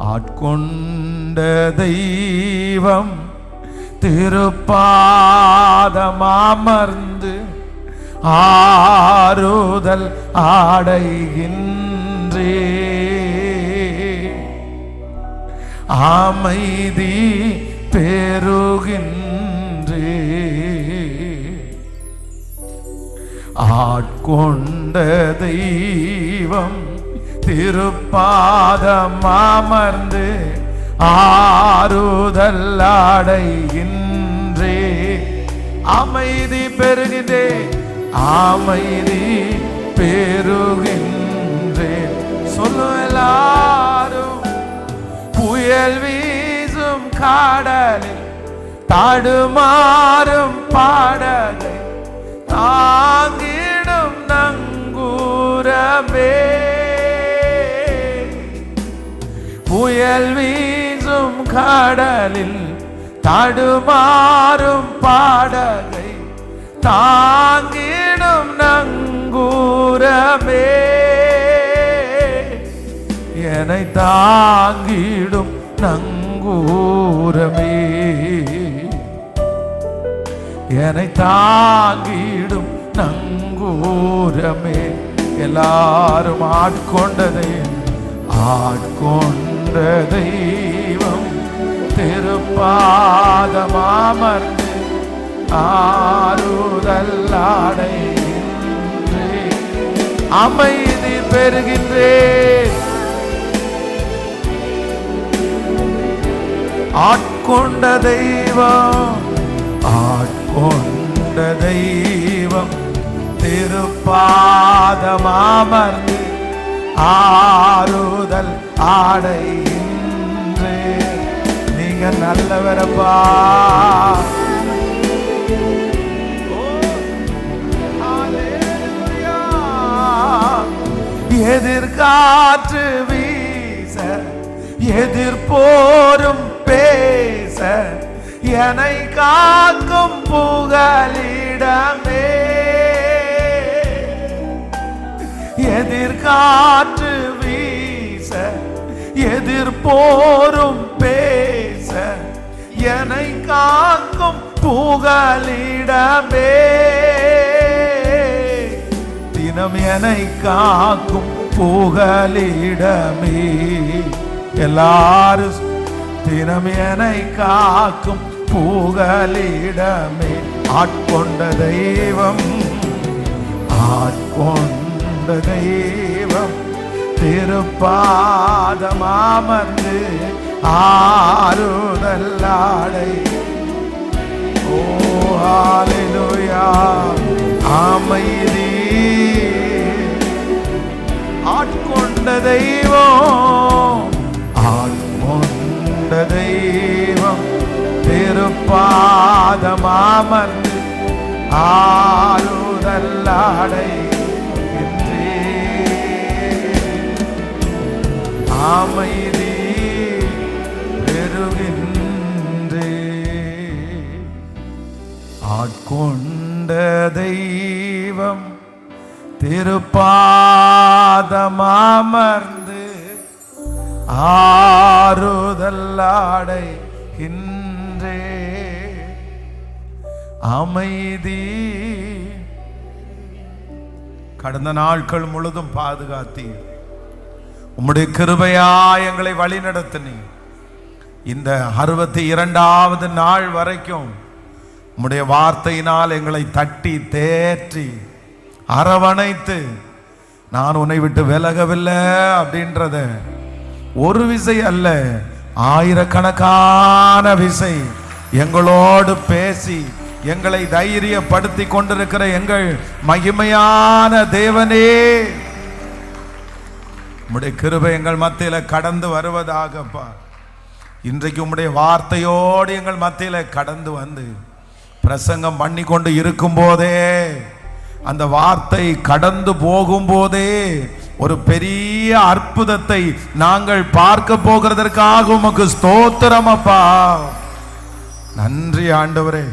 ஆட்கொண்ட தெய்வம் திருப்பாதமாமர்ந்து ஆறுதல் ஆடைகின்றே, அமைதி பெருகின்றே. ஆட்கொண்ட தெய்வம் திருப்பாதமாமர்ந்து ஆறுதல் அடைகின்றே, அமைதி பெருகின்றே, அமைதி பெருகின்றே. சொல்லும் எல்லாரும். புயல் வீசும் கடலில் தடுமாறும் பாடலை தாங்கிடும் நங்கூரமே, புயல் வீசும் கடலில் தடுமாறும் பாடகை தாங்கிடும் நங்கூரமே, என்னை தாங்கிடும் நங்கூரமே, என்னை தாங்கிடும் நங்கூரமே. எல்லாரும் ஆட்கொண்டதை ஆட்கொண்ட தெய்வம் திருப்பாதமாமர்ந்து ஆறுதல் அடைகின்றே, அமைதி பெறுகின்றேன். ஆட்கொண்ட தெய்வம், ஆட்கொண்ட தெய்வம் திருப்பாதமாமர்ந்து ஆறுதல் ஆடைகின்றே. நீங்க நல்லவரப்பா. எதிர்காற்று வீச எதிர்போரும் பேச என்னை காக்கும் புகலிடமே, எதிர்காற்று வீச எதிர்போரும் பேச என்னை காக்கும் புகலிடமே, தினம் என்னை காக்கும் புகலிடமே. எல்லாரும் தினம் என்னை காக்கும் புகலிடமே. ஆட்கொண்ட தெய்வம், ஆட்கொண்ட தெய்வம் திருப்பாதமாமர்ந்து ஆறுதல் ஆடை. ஓ ஹல்லேலூயா, அமைதி. ஆட்கொண்ட தெய்வம், ஆட்கொண்ட தெய்வம் திருப்பாதமாமர்ந்து ஆறுதல் அடைகின்றே, அமைதி பெறுகின்றே. ஆட்கொண்ட தெய்வம் திருப்பாதமாமர்ந்து ஆறுதல் அடைகின்றே, அமைதி. கடந்த நாட்கள் முழுதும் பாதுகாத்தீர், உம்முடைய கிருபையா எங்களை வழி நடத்தினீர். இந்த 62வது நாள் வரைக்கும் உம்முடைய வார்த்தையினால் எங்களை தட்டி தேற்றி அரவணைத்து, நான் உன்னை விட்டு விலகவில்லை அப்படின்றத ஒரு விசை அல்ல, ஆயிரக்கணக்கான விசை எங்களோடு பேசி எங்களை தைரியப்படுத்தி கொண்டிருக்கிற எங்கள் மகிமையான தேவனே, உம்முடைய கிருபை எங்கள் மத்தியில கடந்து வருவதாகப்பா. இன்றைக்கு உம்முடைய வார்த்தையோடு எங்கள் மத்தியில கடந்து வந்து பிரசங்கம் பண்ணி கொண்டு இருக்கும் போதே, அந்த வார்த்தை கடந்து போகும் போதே ஒரு பெரிய அற்புதத்தை நாங்கள் பார்க்க போகிறதற்காக உமக்கு ஸ்தோத்திரம் அப்பா. நன்றி ஆண்டவரே.